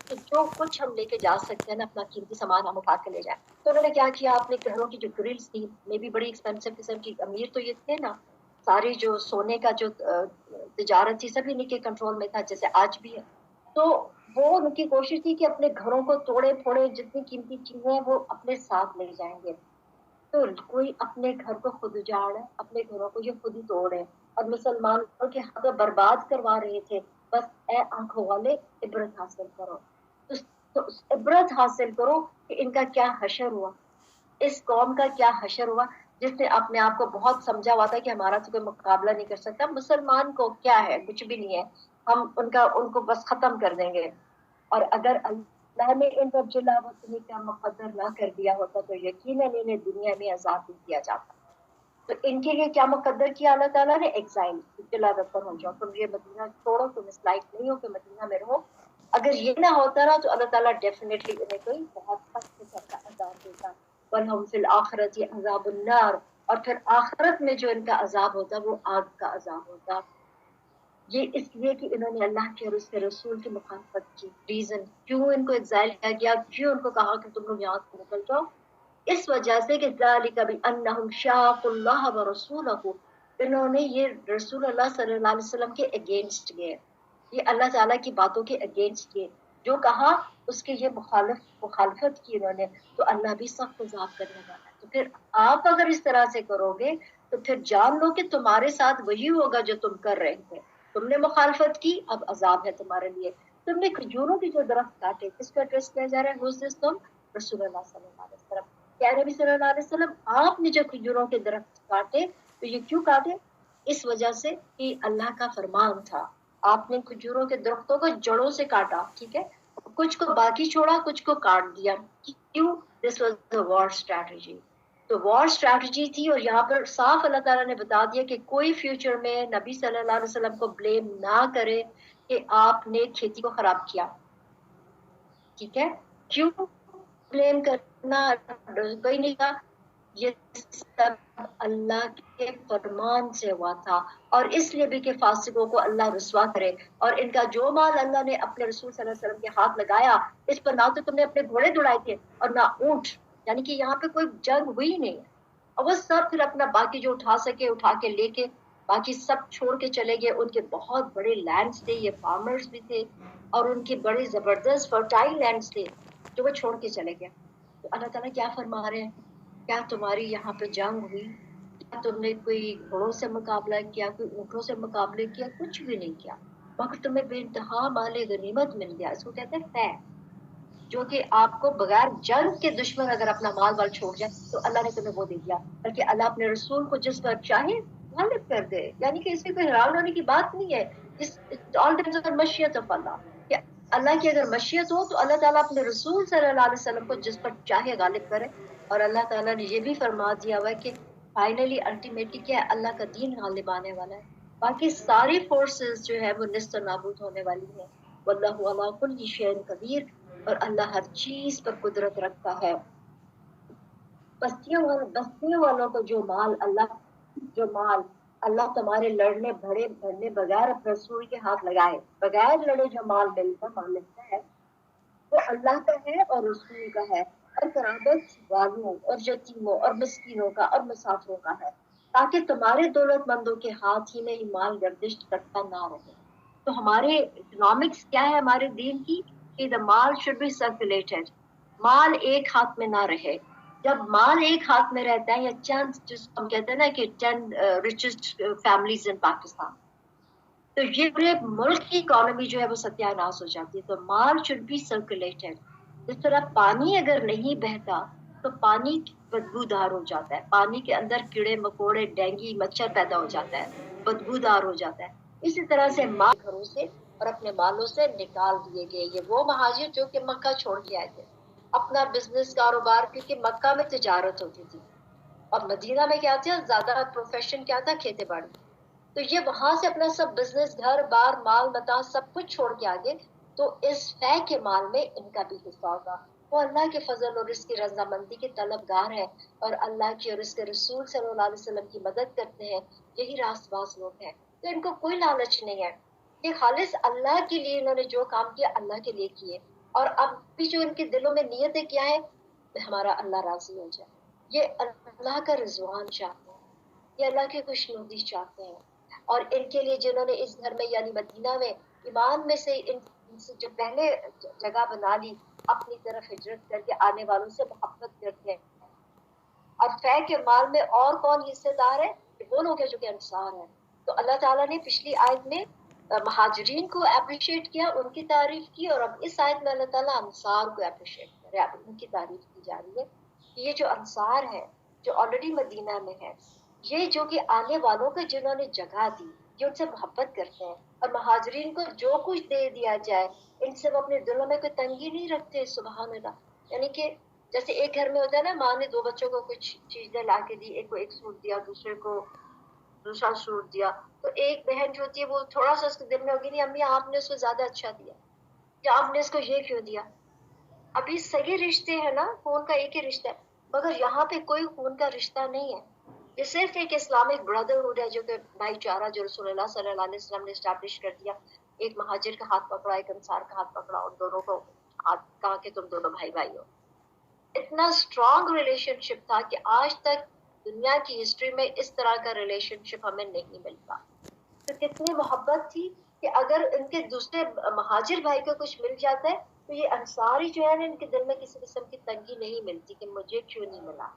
کہ جو کچھ ہم لیके जा सकते हैं ना, अपना कीमती सामान हम उठा के ले जाए. तो उन्होंने क्या किया, आपने घरों की जो ग्रिल्स थी, मे भी बड़ी एक्सपेंसिव किस्म की, अमीर तो ये थे ना, सारी जो सोने का जो तिजारत थी सभी इन्हीं के कंट्रोल में था, जैसे आज भी है. तो वो उनकी कोशिश थी कि अपने घरों को तोड़े फोड़े, जितनी कीमती चीजें हैं वो अपने साथ ले जाएंगे. तो कोई अपने घर को खुद उजाड़े, अपने घरों को ये खुद ही तोड़े और मुसलमानों के हक बर्बाद करवा रहे थे. बस ए आंखों वाले, इबरत हासिल करो. तो इबरत हासिल करो कि इनका क्या हशर हुआ, इस कौम का क्या हशर हुआ, जिसने अपने आप को बहुत समझा हुआ था कि हमारा तो कोई मुकाबला नहीं कर सकता. मुसलमान को क्या है, कुछ भी नहीं है, हम उनको बस खत्म कर देंगे. और अगर अल्लाह ने इन पर जिलावतनी का मुकद्दर ना कर दिया होता तो यकीनन इन्हें दुनिया में आजाद नहीं किया जाता. तो इनके लिए क्या मुकद्दर किया अल्लाह ताला ने, एग्जाइल, जिलावत पर हो जाओ, तुम ये मदीना छोड़ो, तुम इस लायक नहीं हो कि मदीना में रहो. अगर ये ना होता ना तो अल्लाह ताला डेफिनेटली इन्हें कोई बहुत सख्त किस्म का अजाब देता. वलहुम फिल आखिरति अज़ाबुन नार, और फिर आखिरत में जो इनका अजाब होता वो आग का अजाब होता. ये इसलिए कि इन्होंने अल्लाह के और उसके रसूल की मुखालफत की. रीजन क्यों इनको एग्जाइल किया गया, क्यों उनको कहा कि तुम लोग यहाँ से निकल जाओ, इस वजह से कि ज़ालिका बिअन्नहुम शाक़ुल्लाह व रसूलहू, इन्होंने ये रसूल अल्लाह सल्लल्लाहु अलैहि वसल्लम के अगेंस्ट गए, ये अल्लाह ताला की बातों के अगेंस्ट गए, जो कहा उसके ये मुखालफत की इन्होंने, तो अल्लाह भी सख्त अजाब करने वाला है. तो फिर आप अगर इस तरह से करोगे तो फिर जान लो कि तुम्हारे साथ वही होगा जो तुम कर रहे थे. तुमने मुखालफत की, अब अजाब है तुम्हारे लिए. तुमने खजूरों के जो दरख्त काटे, किसको एड्रेस किया जा रहा है, हुज़ तुम, रसूलुल्लाह सल्लल्लाहु अलैहि वसल्लम. क्या नबी सल्लल्लाहु अलैहि वसल्लम, आपने जो खजूरों के दरख्त काटे, तो ये क्यों काटे, इस वजह से कि अल्लाह का फरमान था. आपने खजूरों के दरख्तों को जड़ों से काटा, ठीक है, कुछ को बाकी छोड़ा, कुछ को काट दिया. क्यों, this was the war strategy. तो वॉर स्ट्रैटेजी थी. और यहाँ पर साफ अल्लाह ताला ने बता दिया कि कोई फ्यूचर में नबी सल्लल्लाहु अलैहि वसल्लम को ब्लेम ना करे कि आपने खेती को खराब किया. ठीक है, क्यों ब्लेम करना, कोई नहीं कहा. ये सब अल्लाह के फरमान से हुआ था, और इसलिए भी कि फासिकों को अल्लाह रुसवा करे. और इनका जो माल अल्लाह ने अपने रसूल सल्लल्लाहु अलैहि वसल्लम के हाथ लगाया, इस पर ना तो तुमने अपने घोड़े दौड़ाए थे और ना ऊंट, यानी कि यहाँ पे कोई जंग हुई नहीं. और वो सब फिर अपना बाकी जो उठा सके उठा के लेके बाकी सब छोड़ के चले गए. उनके बहुत बड़े लैंड्स थे, ये फार्मर्स भी थे, और उनके बड़े जबरदस्त फर्टाइल लैंड्स थे जो वो छोड़ के चले गए. तो अल्लाह ताला क्या फरमा रहे हैं, क्या तुम्हारी यहाँ पे जंग हुई, क्या तुमने कोई घोड़ों से मुकाबला किया, कोई ऊँटों से मुकाबले किया, कुछ भी नहीं किया, मगर तुम्हें बेइंतहा माले गनीमत मिल गया. इसको कहते हैं फै, जो कि आपको बगैर जंग के दुश्मन अगर अपना माल वाल छोड़ जाए तो अल्लाह ने तुम्हें वो दे दिया. बल्कि अल्लाह अपने रसूल को जिस पर चाहे गालिब कर दे, यानी कि इसमें कोई हैरान होने की बात नहीं है. इस ऑल डिपेंड्स ऑन मशीयत ऑफ अल्लाह, कि अल्लाह की अगर मशीयत हो तो अल्लाह ताला अपने रसूल सल्लल्लाहु अलैहि वसल्लम को जिस पर चाहे गालिब करे. और अल्लाह ताला ने ये भी फरमा दिया हुआ है कि फाइनली अल्टीमेटली क्या है, अल्लाह का दीन गालिब आने वाला है. बाकी सारी फोर्सेस जो है वो निस्त नाबूद होने वाली है. वल्लाहु अला कुल्ली शैइन कदीर, और अल्लाह हर चीज पर कुदरत रखता है. बस्तियों वालों को जो माल अल्लाह तुम्हारे लड़ने भरने बगैर अपने रसूल के हाथ लगाए, बगैर लड़े जो माल मिलता है वो अल्लाह का है और रसूल का है, और कराबत वालों और यतीमों और मिस्कीनों का और मुसाफिरों का है, ताकि तुम्हारे दौलतमंदों के हाथ ही में ही माल गर्दिश करता ना रहे. तो हमारे इकोनॉमिक्स क्या है हमारे दीन की, कि द माल शुड बी सर्कुलेटेड, माल एक हाथ में ना रहे. जब माल एक हाथ में रहता है, या चंद, जिसको हम कहते हैं ना कि 10 रिचेस्ट फैमिलीज इन पाकिस्तान, तो ये पूरे मुल्क की इकोनॉमी जो है वो सत्यानाश हो जाती है. तो माल शुड बी सर्कुलेटेड. जिस तरह पानी अगर नहीं बहता तो पानी बदबूदार हो जाता है, पानी के अंदर कीड़े मकोड़े डेंगू मच्छर पैदा हो जाता है, बदबूदार हो जाता है. इसी तरह से माल घरों से और अपने मालों से निकाल दिए गए ये वो महाजिर जो कि मक्का छोड़ के आए थे अपना बिजनेस कारोबार, क्योंकि मक्का में तिजारत होती थी और मदीना में क्या था, ज्यादा प्रोफेशन क्या था, खेती बाड़ी. तो ये वहां से अपना सब बिजनेस, घर बार, माल मता सब कुछ छोड़ के आगे. तो इस फै के माल में इनका भी हिस्सा होगा. वो अल्लाह के फजल और इसकी रजामंदी के तलबगार है, और अल्लाह की और इसके रसूल सल्लल्लाहु अलैहि वसल्लम की मदद करते हैं. यही रास्तबाज लोग हैं. तो इनको कोई लालच नहीं है یہ خالص اللہ کے لیے انہوں نے جو کام کیا اللہ کے لیے کیے، اور اب بھی جو ان کے دلوں میں نیتیں کیا ہے، ہمارا اللہ راضی ہو جائے، یہ اللہ کا رضوان چاہتے ہیں، یہ اللہ کی خوشنودی چاہتے ہیں۔ اور ان کے لیے جنہوں نے اس گھر میں یعنی مدینہ میں ایمان میں سے ان سے جو پہلے جگہ بنا لی، اپنی طرف ہجرت کر کے آنے والوں سے محبت کرتے ہیں۔ اور فے کے مال میں اور کون حصے دار ہے؟ وہ لوگ ہیں جو کہ انصار ہیں۔ تو اللہ تعالیٰ نے پچھلی آیت میں مہاجرین کو اپریشیٹ کیا، ان کی تعریف کی، اور اب اس آیت میں اللہ تعالیٰ انصار کو اپریشیٹ کر رہا ہے، ان کی تعریف کی جا رہی ہے کہ یہ جو انصار ہے، جو آلریڈی مدینہ میں ہے، یہ جو کہ آنے والوں کو جنہوں نے جگہ دی، یہ ان سے محبت کرتے ہیں، اور مہاجرین کو جو کچھ دے دیا جائے ان سے وہ اپنے دلوں میں کوئی تنگی نہیں رکھتے، سبحان اللہ۔ یعنی کہ جیسے ایک گھر میں ہوتا ہے نا، ماں نے دو بچوں کو کچھ چیزیں لا کے دی، ایک کو ایک سوٹ دیا، دوسرے کو دوسرا سوٹ دیا، تو ایک بہن جو ہوتی ہے وہ تھوڑا سا اس کے دل میں ہوگی، نہیں امی آپ نے اس کو زیادہ اچھا دیا، کہ آپ نے اس کو یہ کیوں دیا؟ ابھی صحیح رشتے ہیں نا، خون کا ایک ہی رشتہ ہے، مگر یہاں پہ کوئی خون کا رشتہ نہیں ہے، یہ صرف ایک اسلامک بردرہڈ ہے جو کہ بھائی چارہ جو رسول اللہ صلی اللہ علیہ وسلم نے اسٹیبلش کر دیا۔ ایک مہاجر کا ہاتھ پکڑا، ایک انصار کا ہاتھ پکڑا، اور دونوں کو ہاتھ کہا کہ تم دونوں بھائی بھائی ہو۔ اتنا اسٹرانگ ریلیشن شپ تھا کہ آج تک دنیا کی ہسٹری میں اس طرح کا ریلیشن شپ ہمیں نہیں ملتا۔ تو کتنی محبت تھی کہ اگر ان کے دوسرے مہاجر بھائی کو کچھ مل جاتا ہے تو یہ انصاری جو ہے نا، ان کے دل میں کسی قسم کی تنگی نہیں ملتی کہ مجھے کیوں نہیں ملا۔